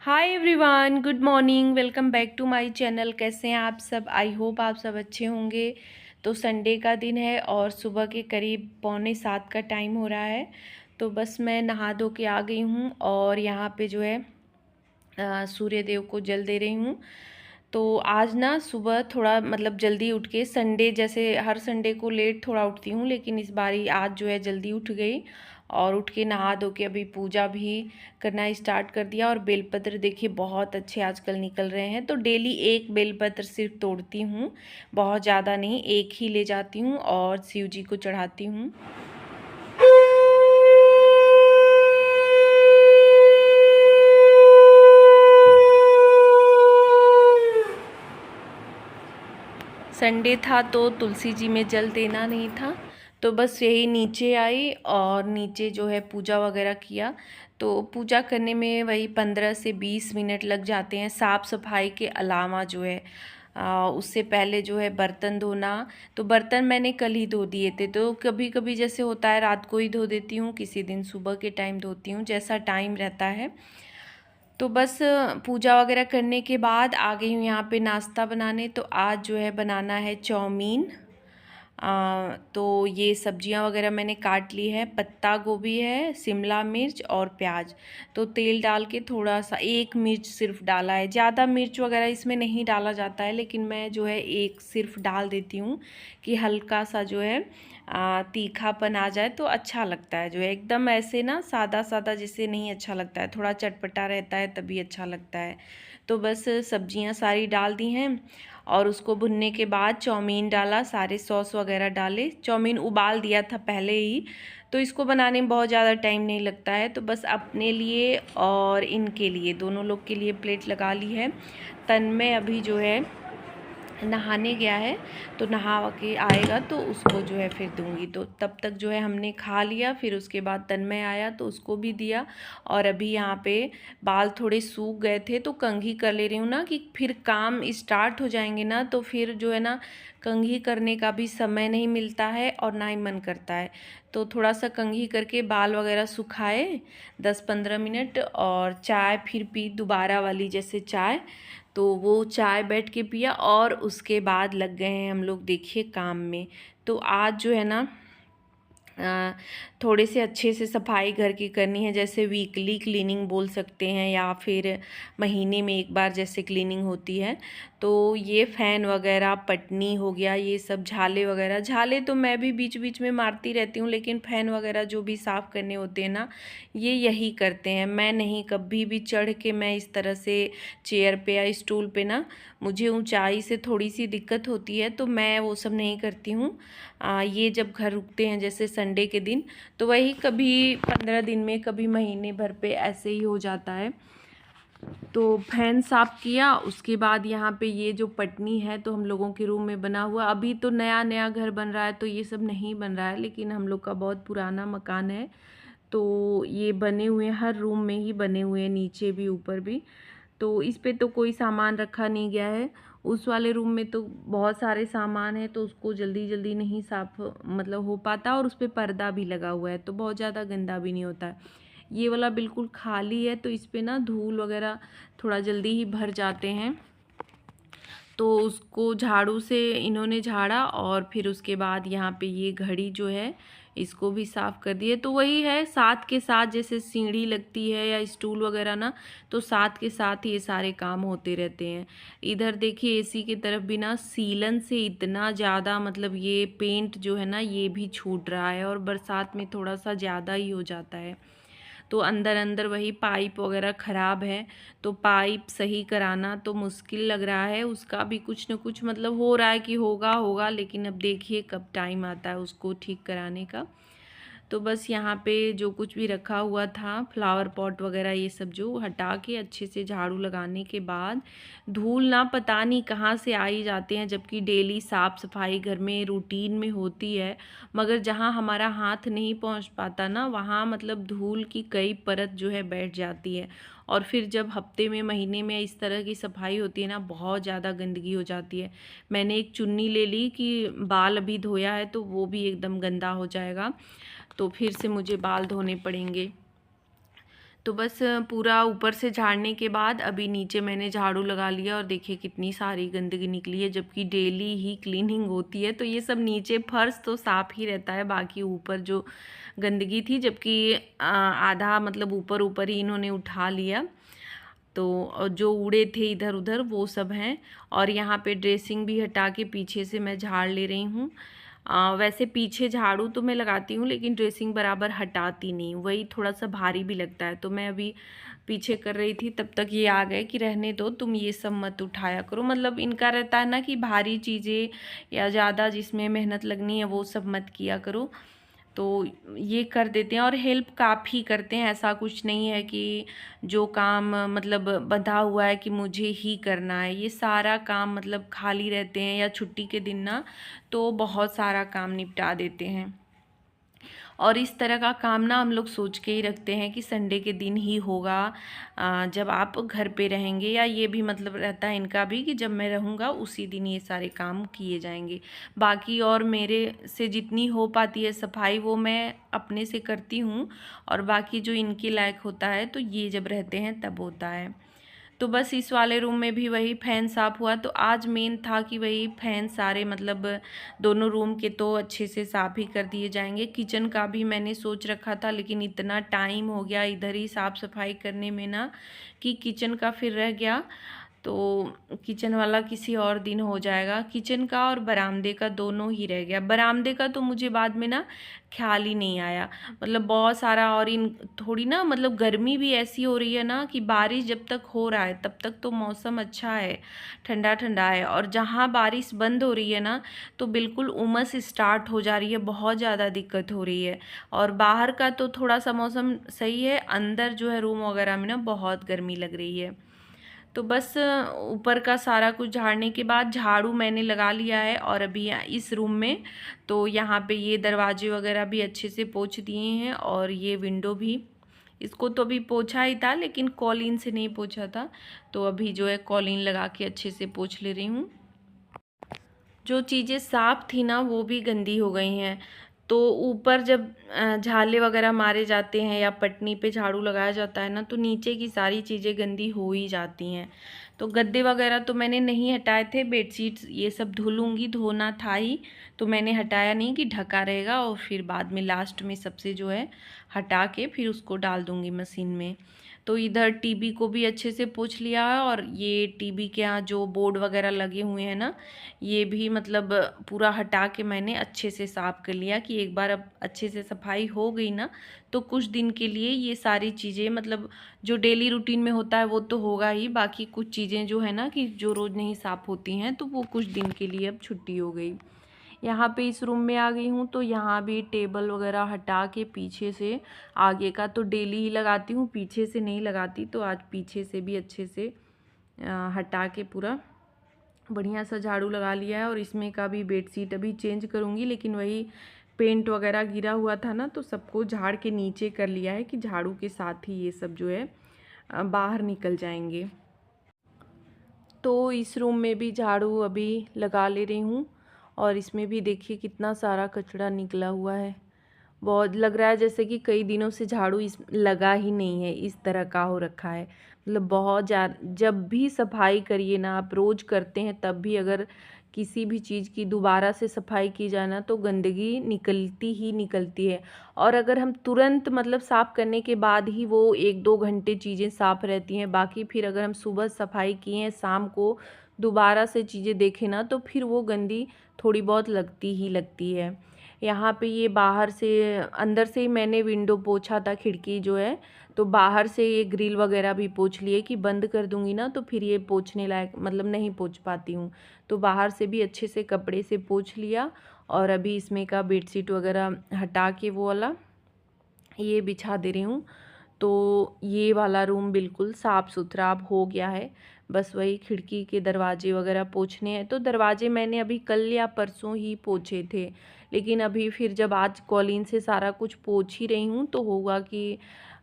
Hi everyone, good morning. Welcome back to my channel. कैसे हैं आप सब? आई होप आप सब अच्छे होंगे। तो संडे का दिन है और सुबह के करीब 6:45 का टाइम हो रहा है। तो बस मैं नहा धो के आ गई हूँ और यहाँ पे जो है सूर्य देव को जल दे रही हूँ। तो आज ना सुबह थोड़ा मतलब जल्दी उठ के, संडे जैसे हर संडे को लेट थोड़ा उठती हूँ, लेकिन इस बारी आज जो है जल्दी उठ गई और उठ के नहा धो के अभी पूजा भी करना स्टार्ट कर दिया। और बेलपत्र देखिए बहुत अच्छे आजकल निकल रहे हैं, तो डेली एक बेलपत्र सिर्फ तोड़ती हूँ, बहुत ज़्यादा नहीं, एक ही ले जाती हूँ और शिव जी को चढ़ाती हूँ। संडे था तो तुलसी जी में जल देना नहीं था, तो बस यही नीचे आई और नीचे जो है पूजा वगैरह किया। तो पूजा करने में वही 15 से 20 मिनट लग जाते हैं। साफ़ सफाई के अलावा जो है उससे पहले जो है बर्तन धोना। तो बर्तन मैंने कल ही धो दिए थे, तो कभी कभी जैसे होता है रात को ही धो देती हूँ, किसी दिन सुबह के टाइम धोती हूँ, जैसा टाइम रहता है। तो बस पूजा वगैरह करने के बाद आ गई हूँ यहाँ पे नाश्ता बनाने। तो आज जो है बनाना है चाउमीन। तो ये सब्जियां वगैरह मैंने काट ली है, पत्ता गोभी है, शिमला मिर्च और प्याज। तो तेल डाल के थोड़ा सा, एक मिर्च सिर्फ डाला है, ज़्यादा मिर्च वगैरह इसमें नहीं डाला जाता है, लेकिन मैं जो है एक सिर्फ डाल देती हूँ कि हल्का सा जो है तीखापन आ जाए तो अच्छा लगता है। जो है एकदम ऐसे ना सादा सादा जिससे नहीं अच्छा लगता है, थोड़ा चटपटा रहता है तभी अच्छा लगता है। तो बस सब्जियां सारी डाल दी हैं और उसको भुनने के बाद चाउमीन डाला, सारे सॉस वगैरह डाले। चाउमीन उबाल दिया था पहले ही, तो इसको बनाने में बहुत ज़्यादा टाइम नहीं लगता है। तो बस अपने लिए और इनके लिए, दोनों लोग के लिए प्लेट लगा ली है। तन्मय अभी जो है नहाने गया है, तो नहा के आएगा तो उसको जो है फिर दूंगी। तो तब तक जो है हमने खा लिया, फिर उसके बाद तन्मय आया तो उसको भी दिया। और अभी यहाँ पे बाल थोड़े सूख गए थे तो कंघी कर ले रही हूँ ना, कि फिर काम स्टार्ट हो जाएंगे ना, तो फिर जो है ना कंघी करने का भी समय नहीं मिलता है और ना ही मन करता है। तो थोड़ा सा कंघी करके बाल वगैरह सुखाए 10-15 मिनट, और चाय फिर पी दोबारा वाली जैसे चाय। तो वो चाय बैठ के पिया और उसके बाद लग गए हैं हम लोग देखिए काम में। तो आज जो है ना थोड़े से अच्छे से सफाई घर की करनी है, जैसे वीकली क्लीनिंग बोल सकते हैं या फिर महीने में एक बार जैसे क्लीनिंग होती है। तो ये फ़ैन वगैरह, पटनी हो गया, ये सब झाले वगैरह, झाले तो मैं भी बीच बीच में मारती रहती हूँ, लेकिन फ़ैन वगैरह जो भी साफ़ करने होते हैं ना, ये यही करते हैं। मैं नहीं, कभी भी चढ़ के मैं इस तरह से चेयर पे या स्टूल पे ना, मुझे ऊंचाई से थोड़ी सी दिक्कत होती है, तो मैं वो सब नहीं करती हूँ। ये जब घर रुकते हैं जैसे संडे के दिन, तो वही कभी 15 दिन में, कभी महीने भर पे ऐसे ही हो जाता है। तो फैन साफ़ किया, उसके बाद यहाँ पे ये जो पटनी है तो हम लोगों के रूम में बना हुआ, अभी तो नया नया घर बन रहा है तो ये सब नहीं बन रहा है, लेकिन हम लोग का बहुत पुराना मकान है। तो ये बने हुए हैं, हर रूम में ही बने हुए हैं, नीचे भी ऊपर भी। तो इस पे तो कोई सामान रखा नहीं गया है। उस वाले रूम में तो बहुत सारे सामान है, तो उसको जल्दी जल्दी नहीं साफ मतलब हो पाता, और उस पर पर्दा भी लगा हुआ है तो बहुत ज़्यादा गंदा भी नहीं होता है। ये वाला बिल्कुल खाली है, तो इस पे ना धूल वगैरह थोड़ा जल्दी ही भर जाते हैं। तो उसको झाड़ू से इन्होंने झाड़ा, और फिर उसके बाद यहाँ पे ये घड़ी जो है इसको भी साफ़ कर दिए। तो वही है, साथ के साथ जैसे सीढ़ी लगती है या स्टूल वगैरह ना, तो साथ के साथ ये सारे काम होते रहते हैं। इधर देखिए एसी की तरफ भी ना सीलन से इतना ज़्यादा, मतलब ये पेंट जो है ना ये भी छूट रहा है, और बरसात में थोड़ा सा ज़्यादा ही हो जाता है। तो अंदर अंदर वही पाइप वगैरह ख़राब है, तो पाइप सही कराना तो मुश्किल लग रहा है। उसका भी कुछ न कुछ मतलब हो रहा है कि होगा होगा, लेकिन अब देखिए कब टाइम आता है उसको ठीक कराने का। तो बस यहाँ पे जो कुछ भी रखा हुआ था, फ्लावर पॉट वगैरह ये सब, जो हटा के अच्छे से झाड़ू लगाने के बाद, धूल ना पता नहीं कहाँ से आ ही जाते हैं, जबकि डेली साफ़ सफाई घर में रूटीन में होती है, मगर जहाँ हमारा हाथ नहीं पहुँच पाता ना, वहाँ मतलब धूल की कई परत जो है बैठ जाती है। और फिर जब हफ्ते में, महीने में इस तरह की सफाई होती है ना, बहुत ज़्यादा गंदगी हो जाती है। मैंने एक चुन्नी ले ली कि बाल अभी धोया है तो वो भी एकदम गंदा हो जाएगा, तो फिर से मुझे बाल धोने पड़ेंगे। तो बस पूरा ऊपर से झाड़ने के बाद अभी नीचे मैंने झाड़ू लगा लिया और देखिए कितनी सारी गंदगी निकली है, जबकि डेली ही क्लीनिंग होती है। तो ये सब नीचे फर्श तो साफ़ ही रहता है, बाकी ऊपर जो गंदगी थी, जबकि आधा मतलब ऊपर ऊपर ही इन्होंने उठा लिया। तो जो उड़े थे इधर उधर वो सब हैं। और यहाँ पे ड्रेसिंग भी हटा के पीछे से मैं झाड़ ले रही हूँ। वैसे पीछे झाड़ू तो मैं लगाती हूँ, लेकिन ड्रेसिंग बराबर हटाती नहीं, वही थोड़ा सा भारी भी लगता है। तो मैं अभी पीछे कर रही थी, तब तक ये आ गए कि रहने दो, तुम ये सब मत उठाया करो। मतलब इनका रहता है ना कि भारी चीज़ें या ज़्यादा जिसमें मेहनत लगनी है वो सब मत किया करो। तो ये कर देते हैं और हेल्प काफ़ी करते हैं। ऐसा कुछ नहीं है कि जो काम मतलब बंधा हुआ है कि मुझे ही करना है, ये सारा काम मतलब खाली रहते हैं या छुट्टी के दिन ना, तो बहुत सारा काम निपटा देते हैं। और इस तरह का काम ना हम लोग सोच के ही रखते हैं कि संडे के दिन ही होगा, जब आप घर पे रहेंगे, या ये भी मतलब रहता है इनका भी कि जब मैं रहूँगा उसी दिन ये सारे काम किए जाएंगे। बाकी और मेरे से जितनी हो पाती है सफाई वो मैं अपने से करती हूँ, और बाकी जो इनके लायक होता है तो ये जब रहते हैं तब होता है। तो बस इस वाले रूम में भी वही फ़ैन साफ़ हुआ। तो आज मेन था कि वही फ़ैन सारे मतलब दोनों रूम के तो अच्छे से साफ़ ही कर दिए जाएंगे। किचन का भी मैंने सोच रखा था, लेकिन इतना टाइम हो गया इधर ही साफ़ सफाई करने में ना कि किचन का फिर रह गया। तो किचन वाला किसी और दिन हो जाएगा। किचन का और बरामदे का दोनों ही रह गया। बरामदे का तो मुझे बाद में ना ख्याल ही नहीं आया, मतलब बहुत सारा। और इन थोड़ी ना मतलब गर्मी भी ऐसी हो रही है ना कि बारिश जब तक हो रहा है तब तक तो मौसम अच्छा है, ठंडा ठंडा है, और जहाँ बारिश बंद हो रही है ना तो बिल्कुल उमस स्टार्ट हो जा रही है, बहुत ज़्यादा दिक्कत हो रही है। और बाहर का तो थोड़ा सा मौसम सही है, अंदर जो है रूम वगैरह में ना बहुत गर्मी लग रही है। तो बस ऊपर का सारा कुछ झाड़ने के बाद झाड़ू मैंने लगा लिया है। और अभी इस रूम में तो यहाँ पे ये दरवाजे वगैरह भी अच्छे से पोंछ दिए हैं, और ये विंडो भी, इसको तो अभी पोंछा ही था लेकिन कॉलिन से नहीं पोंछा था, तो अभी जो है कॉलिन लगा के अच्छे से पोंछ ले रही हूँ। जो चीज़ें साफ़ थी ना वो भी गंदी हो गई हैं। तो ऊपर जब झाले वगैरह मारे जाते हैं या पटनी पे झाड़ू लगाया जाता है ना, तो नीचे की सारी चीज़ें गंदी हो ही जाती हैं। तो गद्दे वगैरह तो मैंने नहीं हटाए थे, बेडशीट्स ये सब धुलूँगी, धोना था ही, तो मैंने हटाया नहीं कि ढका रहेगा, और फिर बाद में लास्ट में सबसे जो है हटा के फिर उसको डाल दूँगी मशीन में। तो इधर टीवी को भी अच्छे से पोंछ लिया है, और ये टीवी के यहाँ जो बोर्ड वगैरह लगे हुए हैं ना, ये भी मतलब पूरा हटा के मैंने अच्छे से साफ़ कर लिया कि एक बार अब अच्छे से सफाई हो गई ना तो कुछ दिन के लिए ये सारी चीज़ें मतलब जो डेली रूटीन में होता है वो तो होगा ही, बाकी कुछ चीज़ें जो है ना कि जो रोज़ नहीं साफ़ होती हैं तो वो कुछ दिन के लिए अब छुट्टी हो गई। यहाँ पे इस रूम में आ गई हूँ, तो यहाँ भी टेबल वगैरह हटा के पीछे से, आगे का तो डेली ही लगाती हूँ, पीछे से नहीं लगाती, तो आज पीछे से भी अच्छे से हटा के पूरा बढ़िया सा झाड़ू लगा लिया है। और इसमें का भी बेडशीट अभी चेंज करूँगी, लेकिन वही पेंट वगैरह गिरा हुआ था ना, तो सबको झाड़ के नीचे कर लिया है कि झाड़ू के साथ ही ये सब जो है बाहर निकल जाएंगे। तो इस रूम में भी झाड़ू अभी लगा ले रही हूँ, और इसमें भी देखिए कितना सारा कचरा निकला हुआ है। बहुत लग रहा है जैसे कि कई दिनों से झाड़ू इस लगा ही नहीं है, इस तरह का हो रखा है। मतलब बहुत ज़्यादा, जब भी सफाई करिए ना, आप रोज़ करते हैं तब भी अगर किसी भी चीज़ की दोबारा से सफाई की जाए ना तो गंदगी निकलती ही निकलती है। और अगर हम तुरंत मतलब साफ़ करने के बाद ही वो 1-2 घंटे चीज़ें साफ़ रहती हैं, बाकी फिर अगर हम सुबह सफाई किए हैं शाम को दोबारा से चीज़ें देखें ना तो फिर वो गंदी थोड़ी बहुत लगती ही लगती है। यहाँ पे ये बाहर से, अंदर से ही मैंने विंडो पोंछा था, खिड़की जो है, तो बाहर से ये ग्रिल वगैरह भी पोंछ लिए कि बंद कर दूंगी ना तो फिर ये पोंछने लायक मतलब नहीं पोंछ पाती हूँ। तो बाहर से भी अच्छे से कपड़े से पोंछ लिया, और अभी इसमें का बेडशीट वगैरह हटा के वो वाला ये बिछा दे रही हूँ। तो ये वाला रूम बिल्कुल साफ़ सुथरा अब हो गया है। बस वही खिड़की के दरवाजे वगैरह पोंछने हैं। तो दरवाजे मैंने अभी कल या परसों ही पोंछे थे, लेकिन अभी फिर जब आज कॉलिन से सारा कुछ पोंछ ही रही हूँ तो होगा कि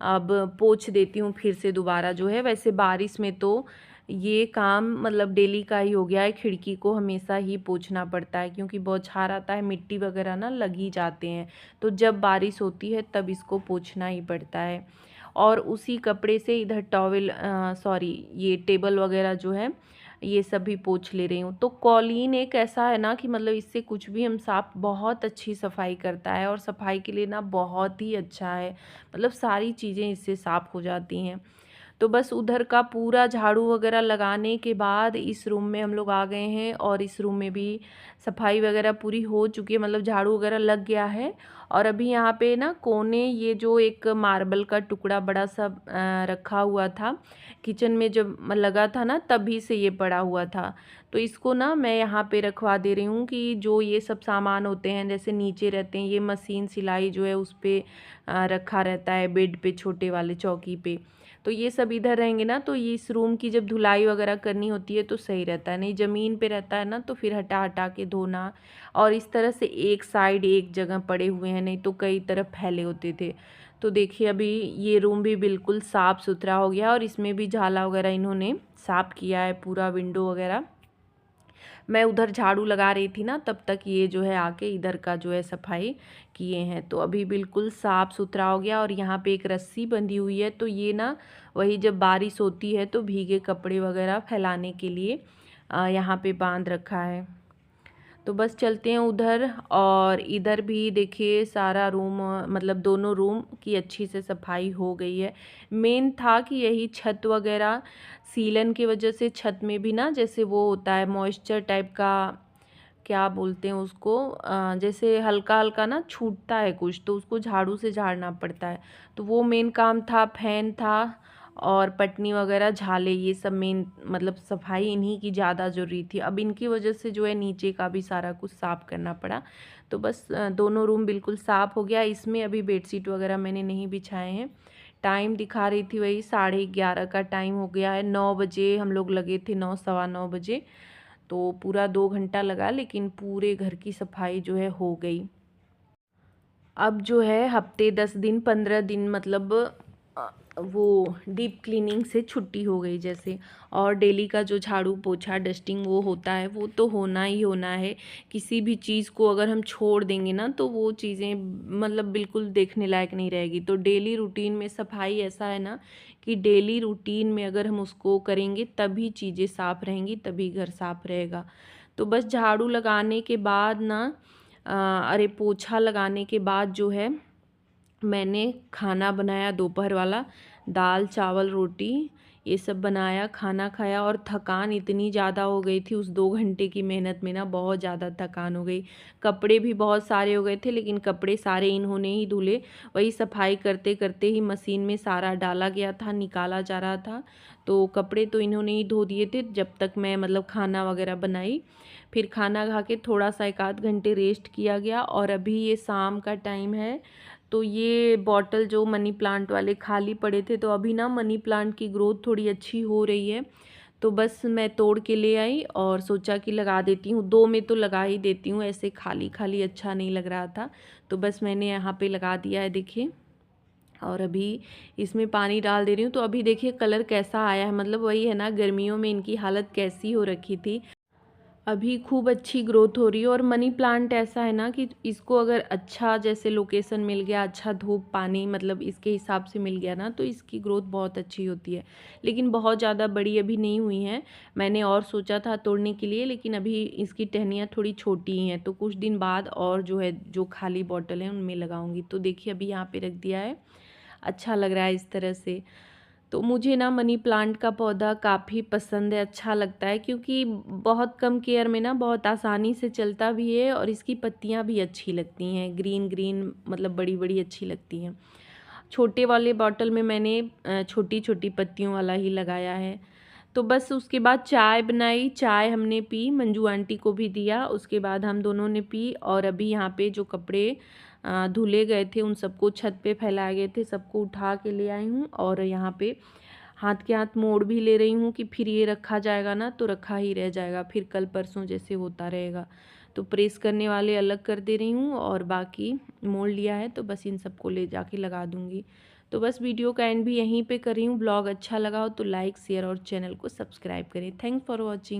अब पोंछ देती हूँ फिर से दोबारा जो है। वैसे बारिश में तो ये काम मतलब डेली का ही हो गया है, खिड़की को हमेशा ही पोंछना पड़ता है क्योंकि बौछार आता है, मिट्टी वगैरह ना लग ही जाते हैं। तो जब बारिश होती है तब इसको पोंछना ही पड़ता है। और उसी कपड़े से इधर टॉवेल सॉरी ये टेबल वगैरह जो है ये सब भी पोंछ ले रही हूँ। तो कॉलीन एक ऐसा है ना कि मतलब इससे कुछ भी हम साफ बहुत अच्छी सफाई करता है और सफाई के लिए ना बहुत ही अच्छा है, मतलब सारी चीज़ें इससे साफ हो जाती हैं। तो बस उधर का पूरा झाड़ू वगैरह लगाने के बाद इस रूम में हम लोग आ गए हैं और इस रूम में भी सफाई वगैरह पूरी हो चुकी है, मतलब झाड़ू वगैरह लग गया है। और अभी यहाँ पे ना कोने ये जो एक मार्बल का टुकड़ा बड़ा सा रखा हुआ था, किचन में जब लगा था ना तभी से ये पड़ा हुआ था, तो इसको ना मैं यहाँ पे रखवा दे रही हूँ कि जो ये सब सामान होते हैं जैसे नीचे रहते हैं, ये मशीन सिलाई जो है उस पर रखा रहता है बेड पे, छोटे वाले चौकी पे, तो ये सब इधर रहेंगे ना, तो ये इस रूम की जब धुलाई वगैरह करनी होती है तो सही रहता है, नहीं ज़मीन पे रहता है ना तो फिर हटा हटा के धोना। और इस तरह से एक साइड एक जगह पड़े हुए हैं, नहीं तो कई तरफ फैले होते थे। तो देखिए अभी ये रूम भी बिल्कुल साफ़ सुथरा हो गया और इसमें भी झाला वगैरह इन्होंने साफ़ किया है, पूरा विंडो वगैरह। मैं उधर झाड़ू लगा रही थी ना तब तक ये जो है आके इधर का जो है सफाई किए हैं। तो अभी बिल्कुल साफ़ सुथरा हो गया और यहाँ पे एक रस्सी बंधी हुई है, तो ये ना वही जब बारिश होती है तो भीगे कपड़े वगैरह फैलाने के लिए यहाँ पे बांध रखा है। तो बस चलते हैं उधर। और इधर भी देखिए सारा रूम मतलब दोनों रूम की अच्छी से सफाई हो गई है। मेन था कि यही छत वगैरह सीलन की वजह से छत में भी ना जैसे वो होता है मॉइस्चर टाइप का, क्या बोलते हैं उसको, जैसे हल्का हल्का ना छूटता है कुछ, तो उसको झाड़ू से झाड़ना पड़ता है। तो वो मेन काम था, फैन था और पटनी वगैरह झाले, ये सब मेन मतलब सफाई इन्हीं की ज़्यादा ज़रूरी थी। अब इनकी वजह से जो है नीचे का भी सारा कुछ साफ़ करना पड़ा। तो बस दोनों रूम बिल्कुल साफ़ हो गया। इसमें अभी बेडशीट वगैरह मैंने नहीं बिछाए हैं। टाइम दिखा रही थी वही 11:30 का टाइम हो गया है। 9 बजे हम लोग लगे थे, 9 सवा 9 बजे, तो पूरा 2 घंटा लगा, लेकिन पूरे घर की सफाई जो है हो गई। अब जो है हफ्ते 10 दिन 15 दिन मतलब वो डीप क्लीनिंग से छुट्टी हो गई जैसे। और डेली का जो झाड़ू पोछा डस्टिंग वो होता है, वो तो होना ही होना है। किसी भी चीज़ को अगर हम छोड़ देंगे ना तो वो चीज़ें मतलब बिल्कुल देखने लायक नहीं रहेगी। तो डेली रूटीन में सफाई ऐसा है ना कि डेली रूटीन में अगर हम उसको करेंगे तभी चीज़ें साफ़ रहेंगी, तभी घर साफ़ रहेगा। तो बस झाड़ू लगाने के बाद ना अरे पोछा लगाने के बाद जो है मैंने खाना बनाया दोपहर वाला, दाल चावल रोटी ये सब बनाया, खाना खाया। और थकान इतनी ज़्यादा हो गई थी उस 2 घंटे की मेहनत में ना, बहुत ज़्यादा थकान हो गई। कपड़े भी बहुत सारे हो गए थे, लेकिन कपड़े सारे इन्होंने ही धुले। वही सफाई करते करते ही मशीन में सारा डाला गया था, निकाला जा रहा था। तो कपड़े तो इन्होंने ही धो दिए थे जब तक मैं मतलब खाना वगैरह बनाई। फिर खाना खा के थोड़ा सा 1 आध घंटे रेस्ट किया गया। और अभी ये शाम का टाइम है, तो ये बॉटल जो मनी प्लांट वाले खाली पड़े थे, तो अभी ना मनी प्लांट की ग्रोथ थोड़ी अच्छी हो रही है। तो बस मैं तोड़ के ले आई और सोचा कि लगा देती हूँ, 2 में तो लगा ही देती हूँ, ऐसे खाली खाली अच्छा नहीं लग रहा था। तो बस मैंने यहाँ पे लगा दिया है देखिए। और अभी इसमें पानी डाल दे रही हूँ। तो अभी देखिए कलर कैसा आया है, मतलब वही है ना गर्मियों में इनकी हालत कैसी हो रखी थी, अभी खूब अच्छी ग्रोथ हो रही है। और मनी प्लांट ऐसा है ना कि इसको अगर अच्छा जैसे लोकेशन मिल गया, अच्छा धूप पानी मतलब इसके हिसाब से मिल गया ना, तो इसकी ग्रोथ बहुत अच्छी होती है। लेकिन बहुत ज़्यादा बड़ी अभी नहीं हुई हैं। मैंने और सोचा था तोड़ने के लिए, लेकिन अभी इसकी टहनियाँ थोड़ी छोटी हैं, तो कुछ दिन बाद और जो है जो खाली बॉटल है उनमें लगाऊंगी। तो देखिए अभी यहाँ पे रख दिया है, अच्छा लग रहा है इस तरह से। तो मुझे ना मनी प्लांट का पौधा काफ़ी पसंद है, अच्छा लगता है, क्योंकि बहुत कम केयर में ना बहुत आसानी से चलता भी है और इसकी पत्तियां भी अच्छी लगती हैं, ग्रीन ग्रीन मतलब बड़ी बड़ी अच्छी लगती हैं। छोटे वाले बॉटल में मैंने छोटी छोटी पत्तियों वाला ही लगाया है। तो बस उसके बाद चाय बनाई, चाय हमने पी, मंजू आंटी को भी दिया, उसके बाद हम दोनों ने पी। और अभी यहाँ पे जो कपड़े धुले गए थे उन सबको छत पे फैलाए गए थे, सबको उठा के ले आई हूँ। और यहाँ पे हाथ के हाथ मोड़ भी ले रही हूँ कि फिर ये रखा जाएगा ना तो रखा ही रह जाएगा, फिर कल परसों जैसे होता रहेगा। तो प्रेस करने वाले अलग कर दे रही हूँ और बाकी मोड़ लिया है, तो बस इन सबको ले जाके लगा दूँगी। तो बस वीडियो का एंड भी यहीं पे कर रही हूँ। ब्लॉग अच्छा लगा हो तो लाइक शेयर और चैनल को सब्सक्राइब करें। Thanks for watching.